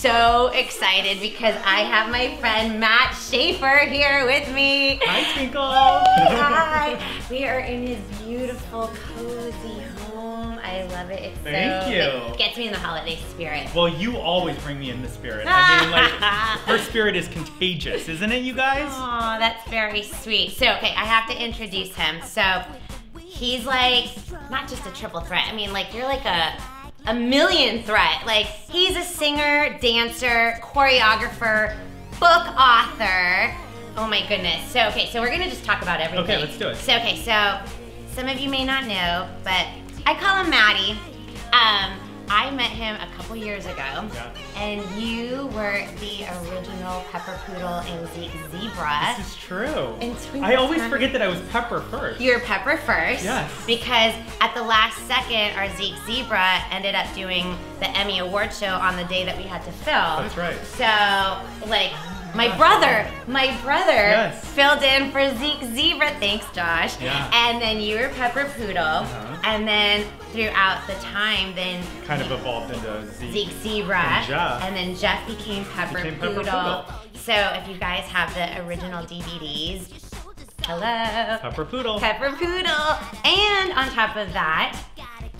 so excited because I have my friend Matt Shaffer here with me. Hi, Twinkle. Hi. We are in his beautiful, cozy home. I love it. It's Thank you. It gets me in the holiday spirit. Well, you always bring me in the spirit. I mean, like, her spirit is contagious, isn't it, you guys? Aw, that's very sweet. So, okay, I have to introduce him. So, he's like, not just a triple threat. I mean, like, you're like a million threat. Like, he's a singer, dancer, choreographer, book author. Oh my goodness. So, okay, so we're gonna just talk about everything. Okay, let's do it. So, okay, so some of you may not know, but I call him Maddie. I met him a couple years ago, and you were the original Pepper Poodle in Zebra. This is true. In Twinkle I always Time. forget that I was Pepper first. You're Pepper first. Yes. Because at the last second, our Zebra ended up doing the Emmy Award show on the day that we had to film. That's right. So, like, my brother Yes. filled in for Zebra. Thanks, Josh. Yeah. And then you were Pepper Poodle. And then throughout the time, then Kind of evolved into Zebra. And then Jeff became Pepper Poodle. So if you guys have the original DVDs, hello. Pepper Poodle. Pepper Poodle. And on top of that,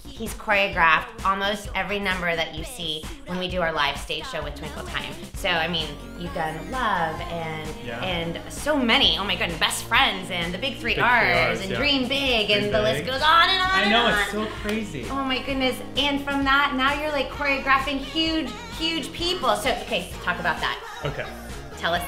he's choreographed almost every number that you see when we do our live stage show with Twinkle Time. So, I mean, you've done Love and so many. Oh my goodness, Best Friends and the Big Three R's and Dream Big and the list goes on and on I know, and on. it's so crazy. Oh my goodness. And from that, now you're like choreographing huge people. So, okay, talk about that. Okay. Tell us.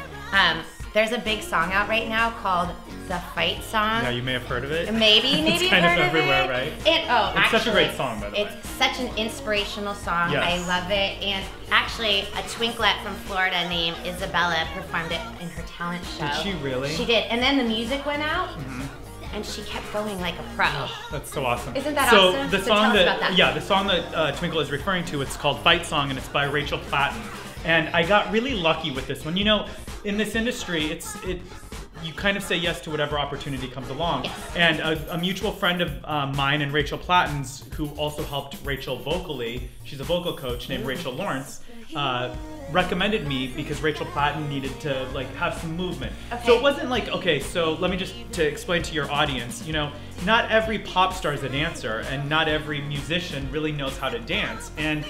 There's a big song out right now called The Fight Song. Yeah, you may have heard of it. Maybe it's you've kind of heard everywhere, of it. right? It's such a great song, by the way. It's such an inspirational song. Yes. I love it. And actually, a twinklet from Florida named Isabella performed it in her talent show. Did she really? She did. And then the music went out. And she kept going like a pro. That's so awesome. Isn't that awesome? The So song tell us about that. Yeah, the song that Twinkle is referring to, it's called Fight Song, and it's by Rachel Platten. And I got really lucky with this one. You know, in this industry, you kind of say yes to whatever opportunity comes along. Yes. And a mutual friend of mine and Rachel Platten's, who also helped Rachel vocally, she's a vocal coach named Rachel Lawrence, recommended me because Rachel Platten needed to like have some movement. Okay. So it wasn't like, okay, so let me just to explain to your audience, you know, not every pop star is a dancer and not every musician really knows how to dance. And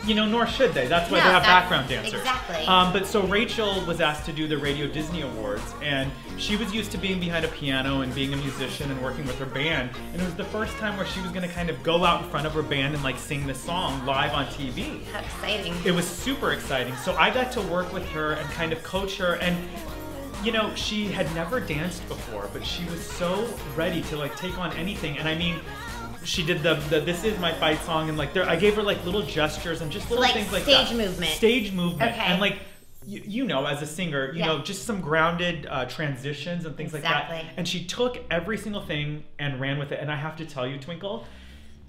you know, nor should they. That's why they have background dancers. Exactly. But so Rachel was asked to do the Radio Disney Awards, and she was used to being behind a piano and being a musician and working with her band. And it was the first time where she was going to kind of go out in front of her band and like sing the song live on TV. How exciting. It was super exciting. So I got to work with her and kind of coach her. And you know, she had never danced before, but she was so ready to like take on anything. And I mean, she did the This Is My Fight Song, and like I gave her like little gestures and just little things like that. Stage movement. Okay. And like, you know, as a singer, you know, just some grounded transitions and things like that. And she took every single thing and ran with it. And I have to tell you, Twinkle,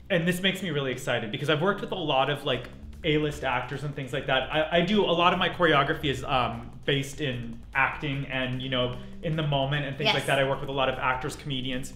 and this makes me really excited because I've worked with a lot of like A-list actors and things like that. I do a lot of my choreography is based in acting and, you know, in the moment and things like that. I work with a lot of actors, comedians,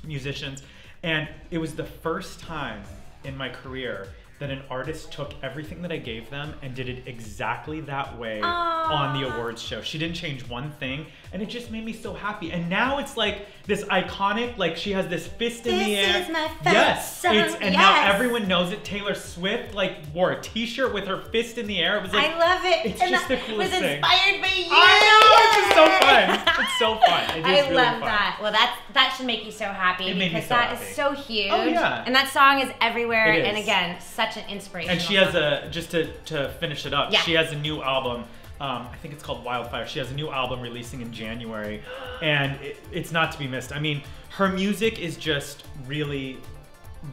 musicians. And it was the first time in my career that an artist took everything that I gave them and did it exactly that way on the awards show. She didn't change one thing, and it just made me so happy. And now it's like this iconic, like she has this fist in the air. This is my fight song. Now everyone knows it. Taylor Swift like wore a t-shirt with her fist in the air. It was like, I love it. It's just the coolest thing. It was inspired by you. I know, it's just so fun. It's so fun. It is I really love fun. that. Well, that should make you so happy because that is so huge. Oh yeah. And that song is everywhere. It is. And again, such an inspiration. And she has just to finish it up, she has a new album. I think it's called Wildfire. She has a new album releasing in January, and it's not to be missed. I mean, her music is just really,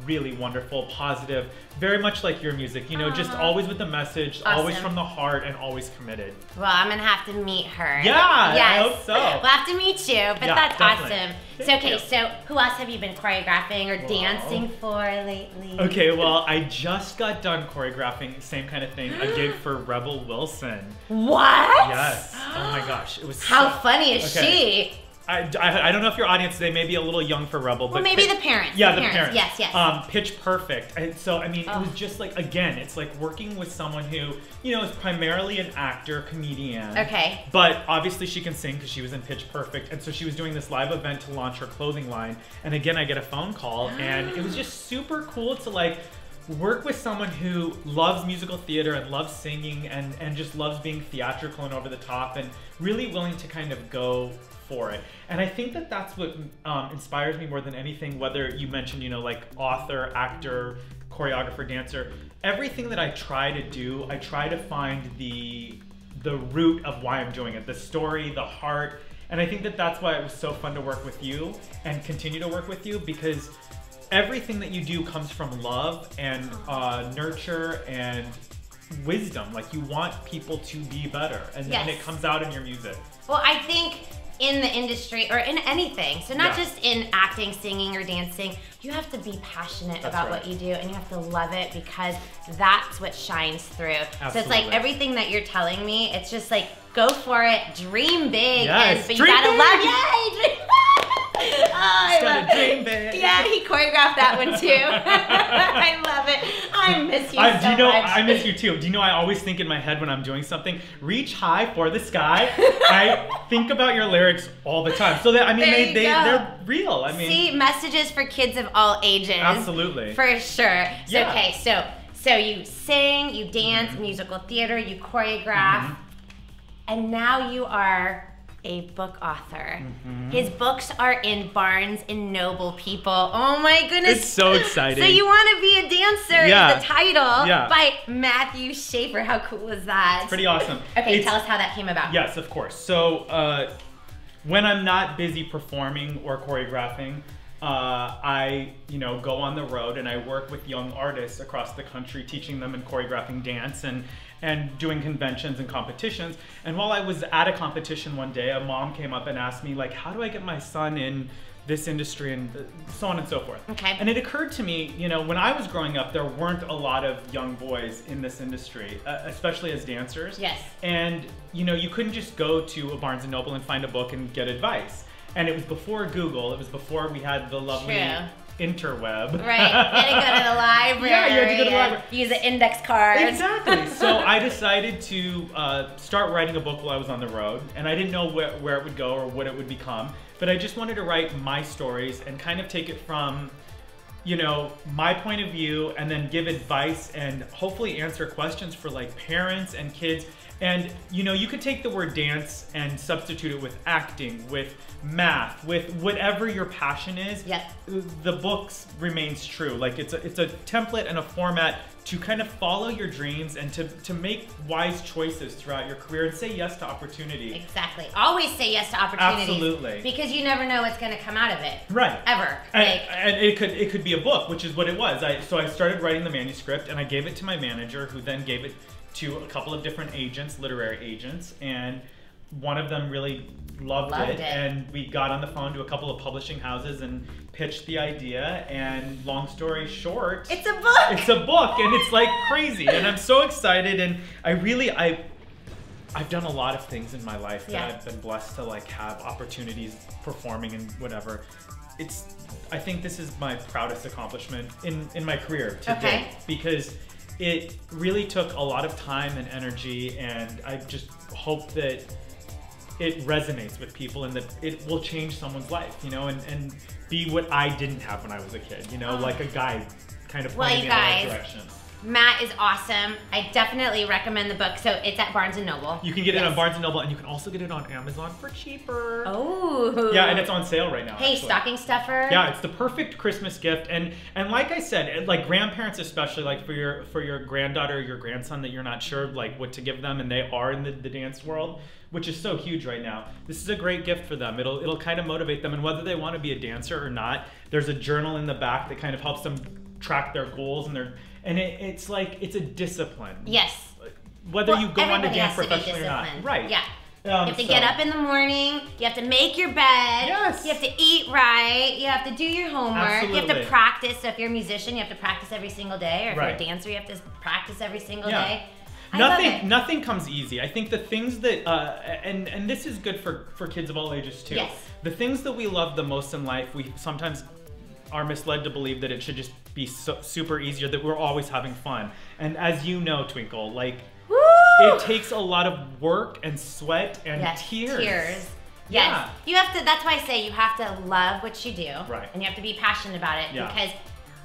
really wonderful, positive, very much like your music, you know, just always with the message, always from the heart, and always committed. Well, I'm gonna have to meet her. Yeah, yes. I hope so. We'll have to meet you, but that's definitely. awesome. So, okay, so who else have you been choreographing or dancing for lately? Okay, well, I just got done choreographing, same kind of thing, a gig for Rebel Wilson. What? Yes. Oh my gosh, it was How funny is she? I don't know if your audience, they may be a little young for Rebel, but maybe the parents. Yeah, the parents. Yes. Pitch Perfect. And so, I mean, it was just like, again, it's like working with someone who, you know, is primarily an actor, comedian. Okay. But obviously she can sing because she was in Pitch Perfect. And so she was doing this live event to launch her clothing line. And again, I get a phone call, and it was just super cool to like work with someone who loves musical theater and loves singing and just loves being theatrical and over the top and really willing to kind of go for it. And I think that that's what inspires me more than anything, whether you mentioned, you know, like author, actor, choreographer, dancer, everything that I try to do, I try to find the root of why I'm doing it, the story, the heart. And I think that that's why it was so fun to work with you and continue to work with you, because everything that you do comes from love and nurture and wisdom. Like, you want people to be better, and it comes out in your music. Well, I think in the industry or in anything, so not just in acting, singing, or dancing, you have to be passionate about what you do, and you have to love it, because that's what shines through. Absolutely. So it's like everything that you're telling me, it's just like, go for it, dream big, but you gotta love dream big. Yeah, he choreographed that one too. I love it. I miss you so much. I miss you too. Do you know, I always think in my head when I'm doing something, reach high for the sky. I think about your lyrics all the time. So that, I mean, they're real. I mean, see, messages for kids of all ages. Absolutely. For sure. So, okay, so you sing, you dance, musical theater, you choreograph, and now you are a book author. His books are in Barnes and Noble, people. Oh my goodness. It's so exciting. So you want to be a dancer is the title by Matthew Shaffer. How cool is that? It's pretty awesome. Okay, tell us how that came about. Yes, of course. So when I'm not busy performing or choreographing, I, you know, go on the road and I work with young artists across the country, teaching them and choreographing dance and doing conventions and competitions. And while I was at a competition one day, a mom came up and asked me, like, how do I get my son in this industry, and so on and so forth. Okay. And it occurred to me, you know, when I was growing up, there weren't a lot of young boys in this industry, especially as dancers. Yes. And, you know, you couldn't just go to a Barnes & Noble and find a book and get advice. And it was before Google. It was before we had the lovely interweb. Right. You had to go to the library. Yeah, you had to go to the library. Use an index card. Exactly. So I decided to start writing a book while I was on the road. And I didn't know where it would go or what it would become. But I just wanted to write my stories and kind of take it from, you know, my point of view, and then give advice and hopefully answer questions for like parents and kids. And, you know, you could take the word dance and substitute it with acting, with math, with whatever your passion is. Yep. The books remains true. Like, it's a template and a format to kind of follow your dreams and to make wise choices throughout your career and say yes to opportunity. Exactly. Always say yes to opportunities. Absolutely. Because you never know what's going to come out of it. Right. Ever. And it could be a book, which is what it was. So I started writing the manuscript and I gave it to my manager, who then gave it to a couple of different agents, literary agents, and one of them really loved it. And we got on the phone to a couple of publishing houses and pitched the idea, and long story short, it's a book! It's a book, and it's like crazy, and I'm so excited, and I've done a lot of things in my life that I've been blessed to like have opportunities performing and whatever. I think this is my proudest accomplishment in my career to date, because it really took a lot of time and energy, and I just hope that it resonates with people and that it will change someone's life, you know, and be what I didn't have when I was a kid, you know, like a guide kind of pointing me in the right direction. Matt is awesome. I definitely recommend the book. So it's at Barnes & Noble. You can get it on Barnes & Noble, and you can also get it on Amazon for cheaper. Oh. Yeah, and it's on sale right now. Hey, actually. Stocking stuffer. Yeah, it's the perfect Christmas gift. And like I said, like grandparents especially, like for your granddaughter or your grandson that you're not sure like what to give them, and they are in the dance world, which is so huge right now. This is a great gift for them. It'll kind of motivate them, and whether they want to be a dancer or not, there's a journal in the back that kind of helps them track their goals and it's like, it's a discipline. Yes. Whether you go on to dance professionally or not. Right. Yeah. You have to get up in the morning, you have to make your bed, yes. You have to eat right, you have to do your homework, Absolutely. You have to practice. So if you're a musician, you have to practice every single day, or if right. you're a dancer, you have to practice every single day. Nothing comes easy. I think the things that and this is good for kids of all ages too. Yes. The things that we love the most in life, we sometimes are misled to believe that it should just be super easy, or that we're always having fun. And as you know, Twinkle, like it takes a lot of work and sweat and tears. Yes. Yeah. You have to. That's why I say you have to love what you do. Right. And you have to be passionate about it because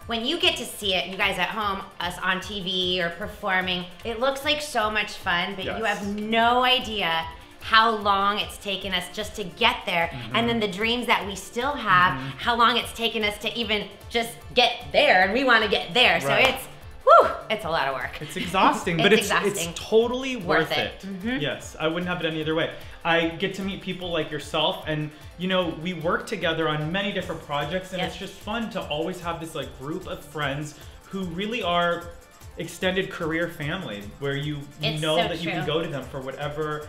when you get to see it, you guys at home, us on TV or performing, it looks like so much fun, but you have no idea how long it's taken us just to get there, and then the dreams that we still have, how long it's taken us to even just get there, and we want to get there. So it's a lot of work. It's exhausting, but it's totally worth it. Yes, I wouldn't have it any other way. I get to meet people like yourself, and you know, we work together on many different projects, and it's just fun to always have this like group of friends who really are extended career family, where you know that you can go to them for whatever.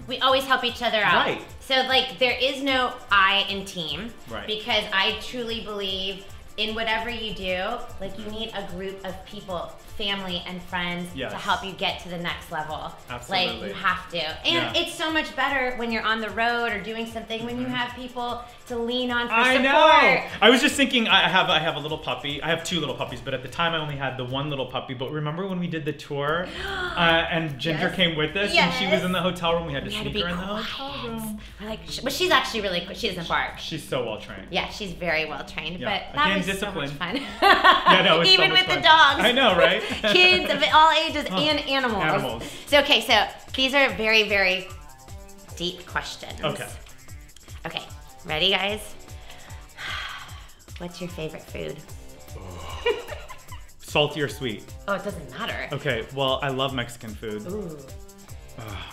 We always help each other out. Right. So like there is no I in team, right, because I truly believe in whatever you do, like you need a group of people, family and friends to help you get to the next level. Absolutely. Like you have to. And it's so much better when you're on the road or doing something when you have people to lean on for support. I know. I was just thinking, I have a little puppy. I have 2 little puppies, but at the time I only had the 1 little puppy. But remember when we did the tour and Ginger came with us and she was in the hotel room? We had to sneak her in the hotel room. But she's actually really quick. She doesn't bark. She's so well trained. Yeah, she's very well trained. Yeah. But that was discipline. so much fun. Yeah, no, Even so with fun. the dogs. I know, right? Kids of all ages and animals. So these are very, very deep questions. Okay. Okay, ready guys? What's your favorite food? Salty or sweet? Oh, it doesn't matter. Okay, well, I love Mexican food. Ooh.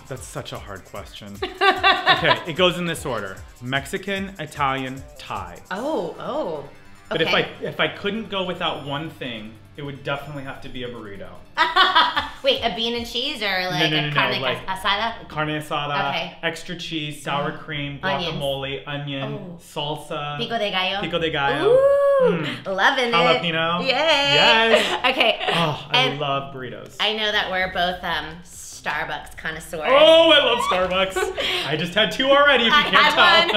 That's such a hard question. Okay, it goes in this order: Mexican, Italian, Thai. Oh. But if I couldn't go without one thing, it would definitely have to be a burrito. Wait, a bean and cheese or like a carne asada? Carne asada, extra cheese, sour cream, guacamole, onion, salsa. Pico de gallo. Pico de gallo. Ooh, loving it. Jalapeno. Yay. Yes. Okay. Oh, I love burritos. I know that we're both Starbucks connoisseurs. Oh, I love Starbucks. I just had 2 already, if you can't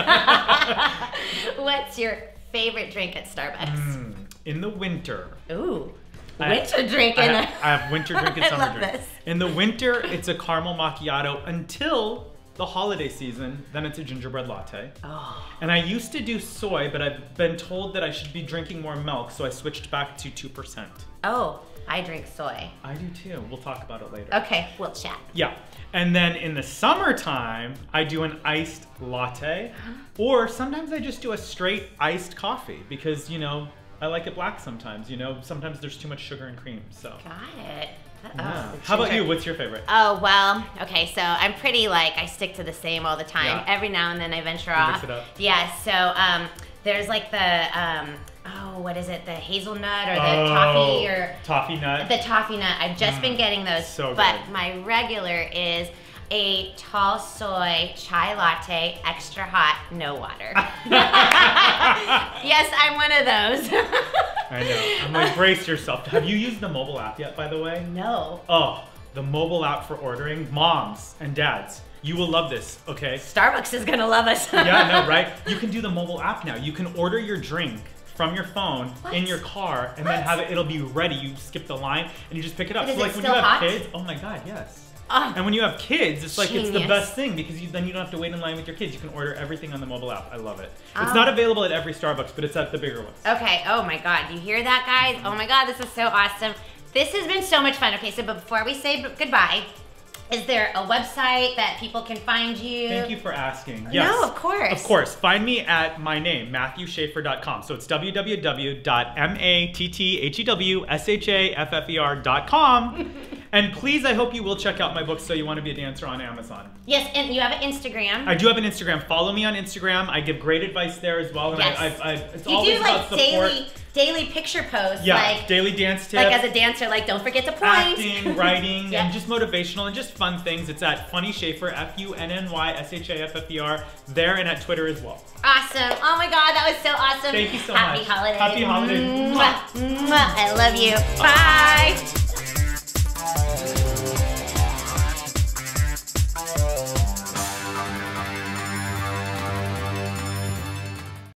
tell. What's your favorite drink at Starbucks? In the winter. Ooh. Winter drink. I have winter drink and summer drink. This. In the winter, it's a caramel macchiato until the holiday season. Then it's a gingerbread latte. Oh. And I used to do soy, but I've been told that I should be drinking more milk, so I switched back to 2%. Oh, I drink soy. I do too. We'll talk about it later. Okay, we'll chat. Yeah. And then in the summertime, I do an iced latte, or sometimes I just do a straight iced coffee because, you know, I like it black sometimes, you know, sometimes there's too much sugar and cream, so. Got it. Yeah. How about you? What's your favorite? Oh, well, okay, so I'm pretty I stick to the same all the time. Yeah. Every now and then I venture off. Mix it up. Yeah, so there's like the, what is it? The hazelnut or the toffee or... Toffee nut. The toffee nut. I've just been getting those. So but good. my regular is a tall soy chai latte, extra hot, no water. Yes, I'm one of those. I know. I'm like, brace yourself. Have you used the mobile app yet, by the way? No. Oh, the mobile app for ordering. Moms and dads, you will love this, okay? Starbucks is gonna love us. Yeah, I know, right? You can do the mobile app now. You can order your drink from your phone in your car and then have it, it'll be ready. You skip the line and you just pick it up. Is so like it when still you have hot? kids, oh my God, yes. And when you have kids, it's like, it's the best thing because then you don't have to wait in line with your kids. You can order everything on the mobile app. I love it. It's not available at every Starbucks, but it's at the bigger ones. Okay, oh my God, you hear that, guys? Oh my God, this is so awesome. This has been so much fun. Okay, so before we say goodbye, is there a website that people can find you? Thank you for asking. Yes. No, of course. Of course. Find me at my name, MatthewShaffer.com. So it's www.mathewshaffer.com. And please, I hope you will check out my book, So You Want to Be a Dancer, on Amazon. Yes, and you have an Instagram. I do have an Instagram. Follow me on Instagram. I give great advice there as well. And yes. It's you always do about support. daily picture posts. Yeah, like, daily dance tips. Like as a dancer, like don't forget to point. Acting, writing, and just motivational and just fun things. It's at Funny Shaffer, FUNNYSHAFFER, there and at Twitter as well. Awesome. Oh my God, that was so awesome. Thank you so Happy much. holidays. Happy holidays. Mwah. Mwah. I love you. Bye.